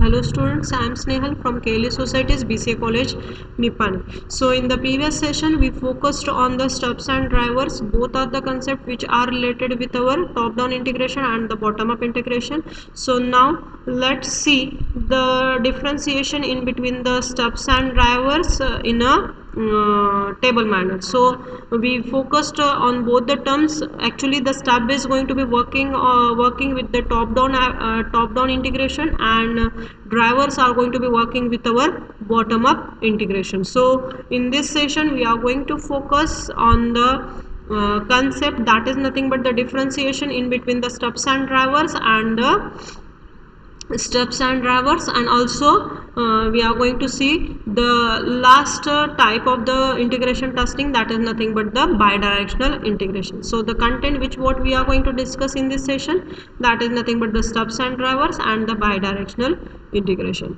Hello students, I am Snehal from KLE Society's BCA College, Nippani. So in the previous session, we focused on the stubs and drivers. Both are the concepts which are related with our top-down integration and the bottom-up integration. So now let's see the differentiation in between the stubs and drivers in a table manner. So we focused on both the terms. Actually, the stub is going to be working with the top-down integration, and drivers are going to be working with our bottom-up integration. So in this session, we are going to focus on the concept that is nothing but the differentiation in between the stubs and drivers and and also we are going to see the last type of the integration testing, that is nothing but the bidirectional integration. So the content which what we are going to discuss in this session, that is nothing but the stubs and drivers and the bidirectional integration.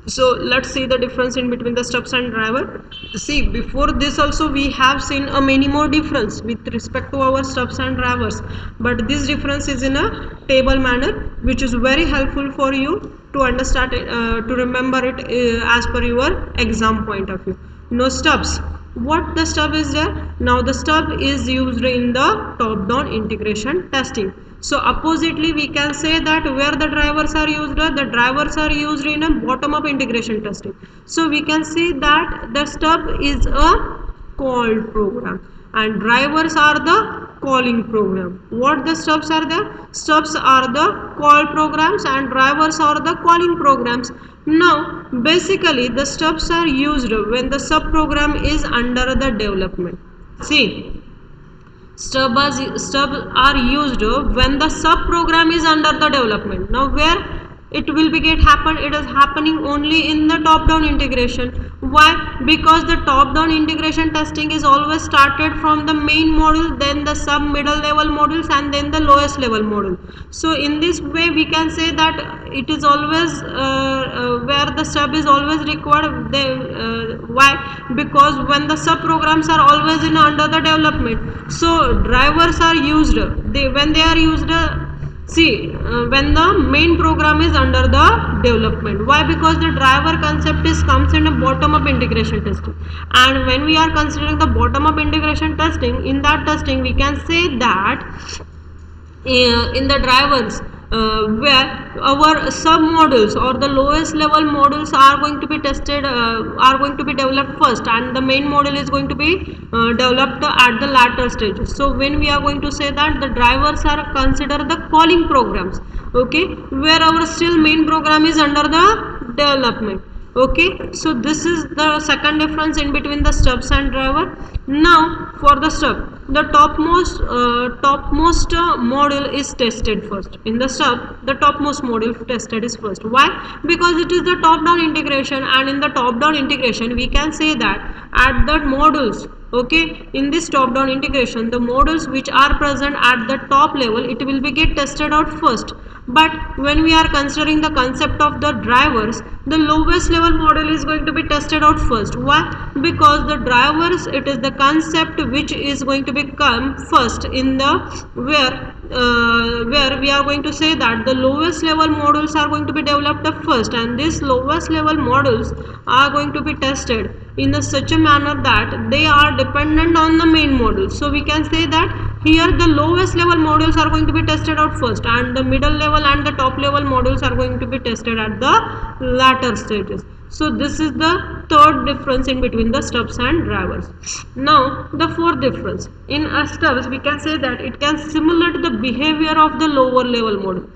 So let's see the difference in between the stubs and driver. See, before this also we have seen a many more difference with respect to our stubs and drivers, but this difference is in a table manner, which is very helpful for you to understand it, to remember it as per your exam point of view. No stubs. What the stub is there? Now the stub is used in the top-down integration testing. So oppositely we can say that where the drivers are used in a bottom-up integration testing. So we can see that the stub is a called program and drivers are the calling program. What the stubs are there? Stubs are the call programs and drivers are the calling programs. Now basically the stubs are used when the subprogram is under the development. See, stubs are used when the subprogram is under the development. Now where it will be it is happening only in the top-down integration. Why? Because the top-down integration testing is always started from the main module, then the sub middle level modules, and then the lowest level module. So in this way we can say that it is always where the stub is always required. Why? Because when the subprograms are always in under the development, so drivers are used when they are used when the main program is under the development. Why? Because the driver concept comes in a bottom-up integration testing, and when we are considering the bottom-up integration testing, in that testing we can say that in the drivers where our sub modules or the lowest level modules are going to be tested, are going to be developed first, and the main module is going to be developed at the latter stages. So when we are going to say that the drivers are considered the calling programs, okay, where our still main program is under the development. Okay, so this is the second difference in between the stubs and driver. Now for the stub, the topmost module is tested first. In the stub, the topmost module tested is first. Why? Because it is the top-down integration, and in the top-down integration we can say that at the modules, okay, in this top-down integration, the modules which are present at the top level, it will be get tested out first. But when we are considering the concept of the drivers, the lowest level model is going to be tested out first. Why? Because the drivers, it is the concept which is going to become first in the where we are going to say that the lowest level modules are going to be developed first, and these lowest level modules are going to be tested in such a manner that they are dependent on the main module. So we can say that here the lowest level modules are going to be tested out first, and the middle level and the top level modules are going to be tested at the latter stages. So this is the third difference in between the stubs and drivers. Now the fourth difference, in stubs we can say that it can simulate the behavior of the lower level module.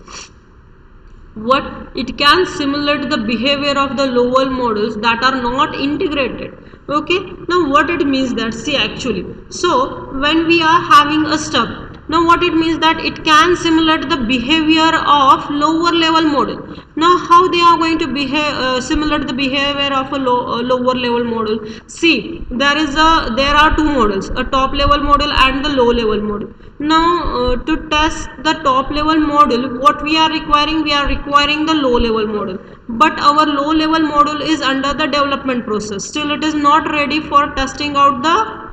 What? It can simulate the behavior of the lower modules that are not integrated. Okay, now what it means that, see, actually, so when we are having a stub, now what it means that it can simulate the behavior of lower level module. Now how they are going to behave, simulate the behavior of a lower level module? See, there are two models, a top level module and the low level module. Now to test the top level module, what we are requiring the low level module, but our low level module is under the development process. Still it is not ready for testing out the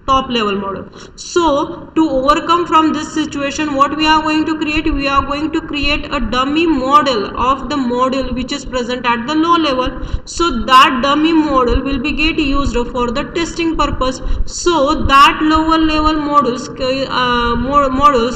top level model. So to overcome from this situation, what we are going to create, we are going to create a dummy model of the model which is present at the low level. So that dummy model will be get used for the testing purpose, so that lower level models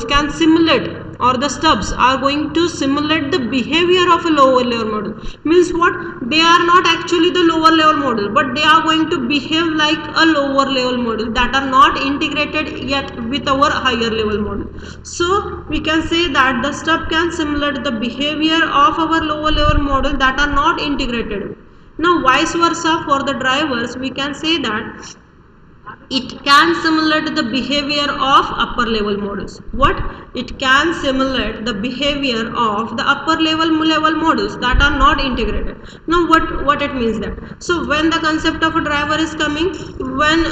can simulate, or the stubs are going to simulate the behavior of a lower level model. Means what? They are not actually the lower level model, but they are going to behave like a lower level model that are not integrated yet with our higher level model. So we can say that the stub can simulate the behavior of our lower level model that are not integrated. Now vice versa for the drivers, we can say that it can simulate the behavior of upper level models. What? It can simulate the behavior of the upper level models that are not integrated. Now what it means that? So when the concept of a driver is coming, when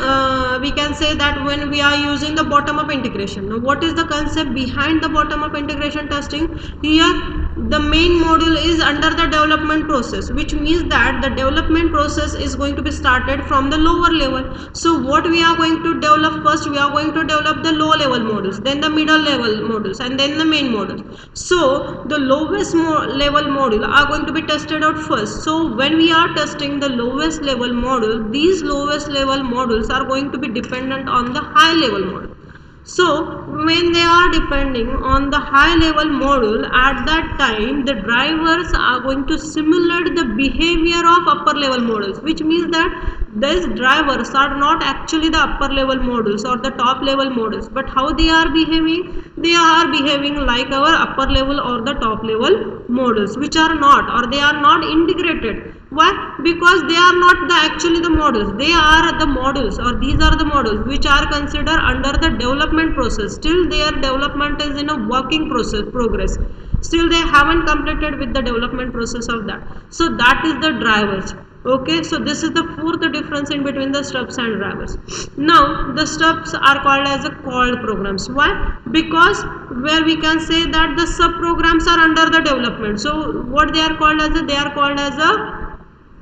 we can say that when we are using the bottom up integration. Now what is the concept behind the bottom up integration testing? Here the main module is under the development process, which means that the development process is going to be started from the lower level. So what we are going to develop first, we are going to develop the low level models, then the middle level models, and then the main models. So the lowest level module are going to be tested out first. So when we are testing the lowest level model, these lowest level models are going to be dependent on the high level model. So when they are depending on the high level model, at that time the drivers are going to simulate the behavior of upper level models, which means that these drivers are not actually the upper level models or the top level models, but how they are behaving? They are behaving like our upper level or the top level models, which are not, or they are not integrated. Why? Because they are not actually the models. They are the models, or these are the models which are considered under the development process. Still their development is in a working progress. Still they haven't completed with the development process of that. So that is the drivers. Okay, so this is the fourth difference in between the stubs and drivers. Now the stubs are called as a called programs. Why? Because where we can say that the sub programs are under the development. So what they are called as? They are called as a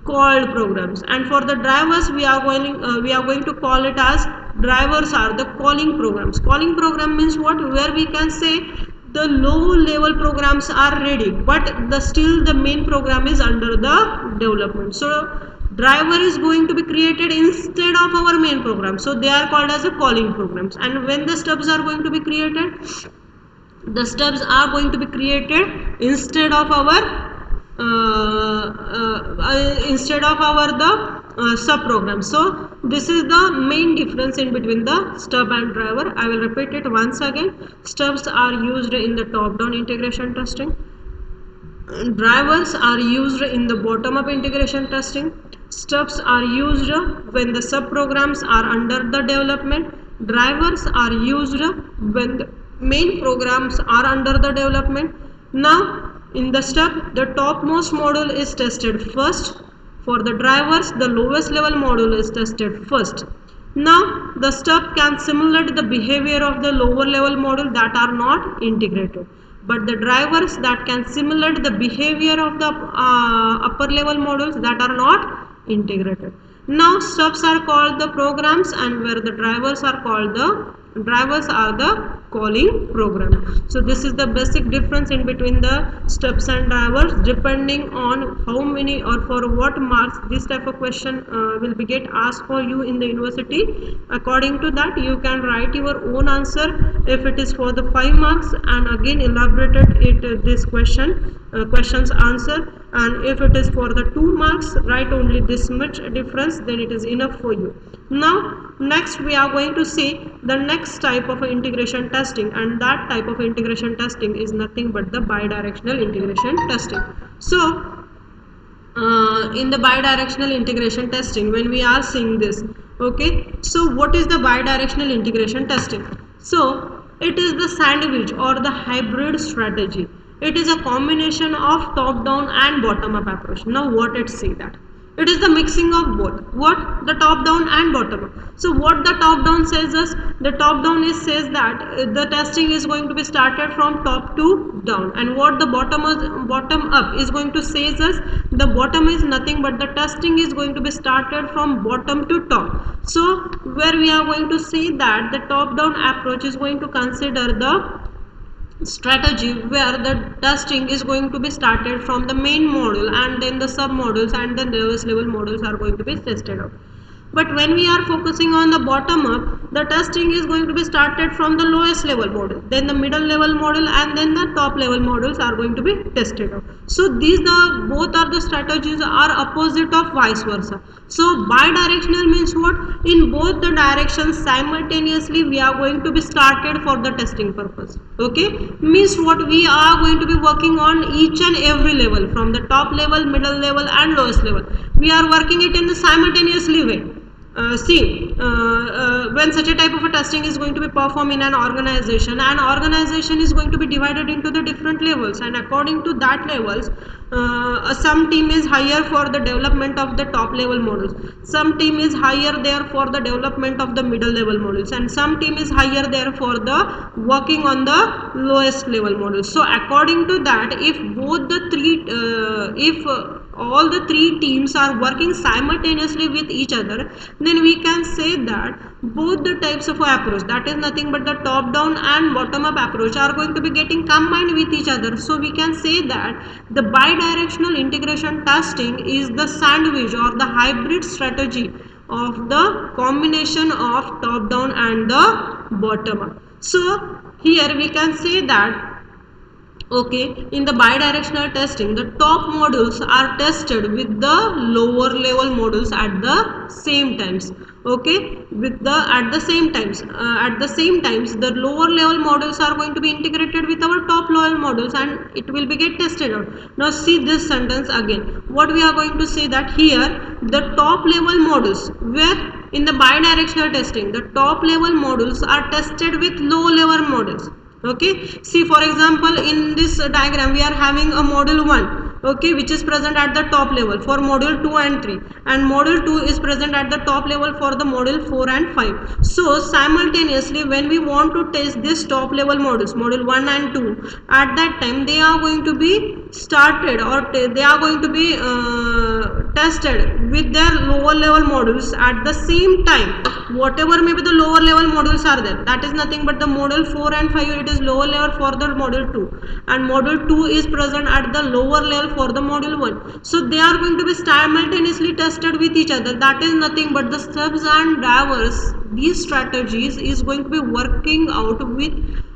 called programs. And for the drivers, we are going to call it as drivers are the calling programs. Calling program means what? Where we can say the low level programs are ready, but still the main program is under the development. So driver is going to be created instead of our main program. So they are called as a calling programs. And when the stubs are going to be created, the stubs are going to be created instead of our sub program. So this is the main difference in between the stub and driver. I will repeat it once again. Stubs are used in the top down integration testing, drivers are used in the bottom up integration testing. Stubs are used when the sub programs are under the development. Drivers are used when the main programs are under the development. Now in the stub, the topmost module is tested first. For the drivers, the lowest level module is tested first. Now the stub can simulate the behavior of the lower level module that are not integrated, but the drivers that can simulate the behavior of the upper level models that are not integrated. Now stubs are called the programs, and where the drivers are the calling program. So this is the basic difference in between the stubs and drivers. Depending on how many or for what marks this type of question will be get asked for you in the university, according to that you can write your own answer. If it is for the 5 marks, and again elaborated it this question's answer, and if it is for the 2 marks, write only this much difference, then it is enough for you. Now next we are going to see the next type of integration testing, and that type of integration testing is nothing but the bidirectional integration testing. So in the bidirectional integration testing, when we are seeing this, okay, so what is the bidirectional integration testing? So it is the sandwich or the hybrid strategy. It is a combination of top down and bottom up approach. Now what it say that? It is the mixing of both, what the top down and bottom up. So what the top down says us, the top down is says that the testing is going to be started from top to down, and what the bottom up is going to says us, the bottom is nothing but the testing is going to be started from bottom to top. So where we are going to see that the top down approach is going to consider the strategy where the testing is going to be started from the main module, and then the sub modules and the lowest level modules are going to be tested out. But when we are focusing on the bottom up, the testing is going to be started from the lowest level module, then the middle level module, and then the top level modules are going to be tested out. So these both are the strategies are opposite of vice versa. So bidirectional means what? In both the directions simultaneously we are going to be started for the testing purpose. Okay, means what? We are going to be working on each and every level, from the top level, middle level and lowest level. We are working it in the simultaneously way. When such a type of a testing is going to be performed in an organization is going to be divided into the different levels, and according to that levels, some team is higher for the development of the top level models, some team is higher there for the development of the middle level models, and some team is higher there for the working on the lowest level models. So according to that, if both the all the three teams are working simultaneously with each other, then we can say that both the types of approach, that is nothing but the top down and bottom up approach, are going to be getting combined with each other. So we can say that the bidirectional integration testing is the sandwich or the hybrid strategy of the combination of top down and the bottom up. So here we can say that, okay, in the bidirectional testing, the top modules are tested with the lower level modules at the same times. Okay, with the at the same times the lower level modules are going to be integrated with our top level modules, and it will be get tested out. Now see this sentence again. What we are going to say that here the top level modules, where in the bidirectional testing the top level modules are tested with low level modules. Okay, see for example in this diagram we are having a module 1, okay, which is present at the top level for module 2 and 3, and module 2 is present at the top level for the module 4 and 5. So simultaneously when we want to test this top level modules, module 1 and 2, at that time they are going to be started, or they are going to be tested with their lower level modules at the same time. Whatever may be the lower level modules are there, that is nothing but the module 4 and 5, it is lower level for the module 2, and module 2 is present at the lower level for the module 1. So they are going to be simultaneously tested with each other. That is nothing but the stubs and drivers. These strategies is going to be working out with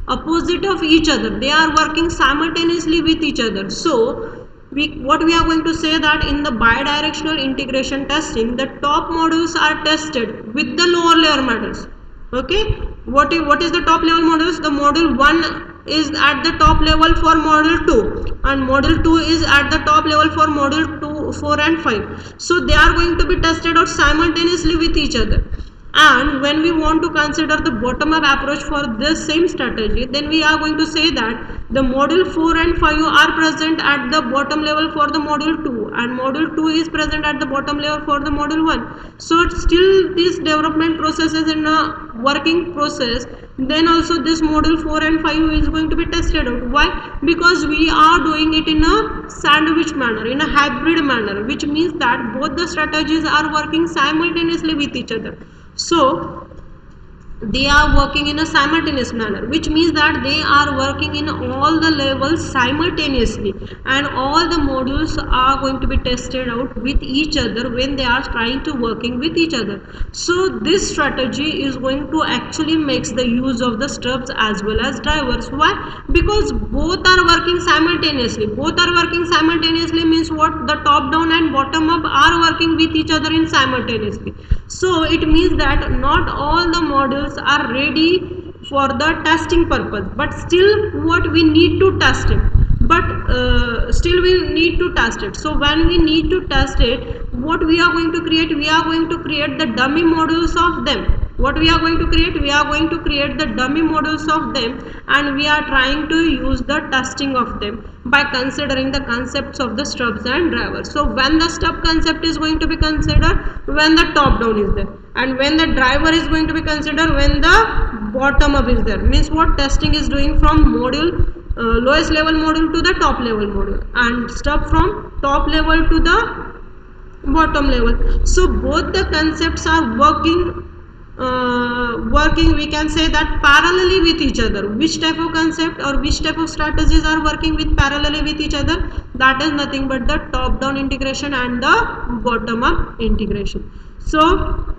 opposite of each other. They are working simultaneously with each other. So what we are going to say that in the bidirectional integration testing, the top modules are tested with the lower layer modules. Okay, what is the top level modules? The module 1 is at the top level for module 2, and module 2 is at the top level for module 2, 4 and 5. So they are going to be tested out simultaneously with each other. And when we want to consider the bottom up approach for this same strategy, then we are going to say that the module 4 and 5 are present at the bottom level for the module 2, and module 2 is present at the bottom level for the module 1. So still this development process is in a working process. Then also this module 4 and 5 is going to be tested out. Why? Because we are doing it in a sandwich manner, in a hybrid manner, which means that both the strategies are working simultaneously with each other. So they are working in a simultaneous manner, which means that they are working in all the levels simultaneously, and all the modules are going to be tested out with each other when they are trying to working with each other. So this strategy is going to actually makes the use of the stubs as well as drivers. Why? Because both are working simultaneously. Both are working simultaneously means what? The top down and bottom up are working with each other in simultaneously. So it means that not all the modules are ready for the testing purpose, but still what we need to test it, still we need to test it. So when we need to test it, what we are going to create? We are going to create the dummy modules of them. what we are going to create? We are going to create the dummy models of them, and we are trying to use the testing of them by considering the concepts of the stubs and drivers. So when the stub concept is going to be considered, when the top down is there, and when the driver is going to be considered when the bottom up is there. Means what? Testing is doing from module lowest level module to the top level module, and stub from top level to the bottom level. So both the concepts are working, we can say that parallelly with each other. Which type of concept or which type of strategies are working with parallelly with each other? That is nothing but the top down integration and the bottom up integration. So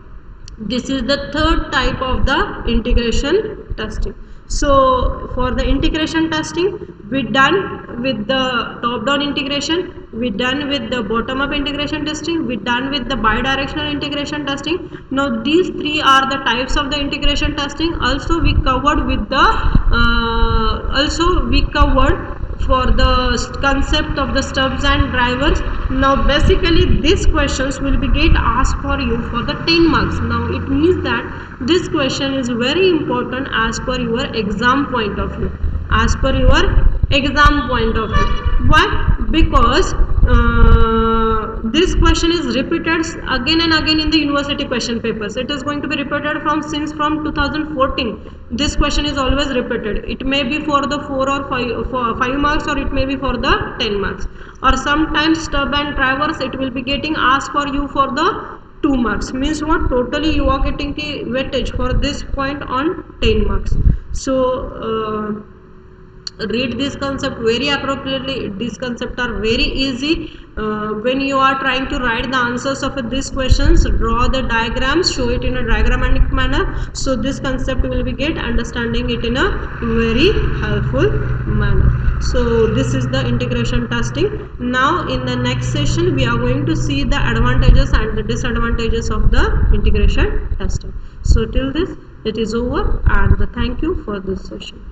this is the third type of the integration testing. So for the integration testing, we done with the top down integration, we done with the bottom up integration testing, we done with the bidirectional integration testing. Now these three are the types of the integration testing. Also we covered with the for the concept of the stubs and drivers. Now basically these questions will be get asked for you for the 10 marks. Now it means that this question is very important as per your exam point of view. As per your exam point of view. Why? Because this question is repeated again and again in the university question papers. It is going to be repeated since 2014. This question is always repeated. It may be for the 4 or 5 marks, or it may be for the 10 marks. Or sometimes stub and drivers, it will be getting asked for you for the 2 marks. Means what? Totally you are getting the weightage for this point on 10 marks. So read this concept very appropriately. These concepts are very easy. When you are trying to write the answers of these questions, draw the diagrams, show it in a diagrammatic manner. So this concept will be get understanding it in a very helpful manner. So this is the integration testing. Now in the next session we are going to see the advantages and the disadvantages of the integration testing. So till this it is over, and thank you for this session.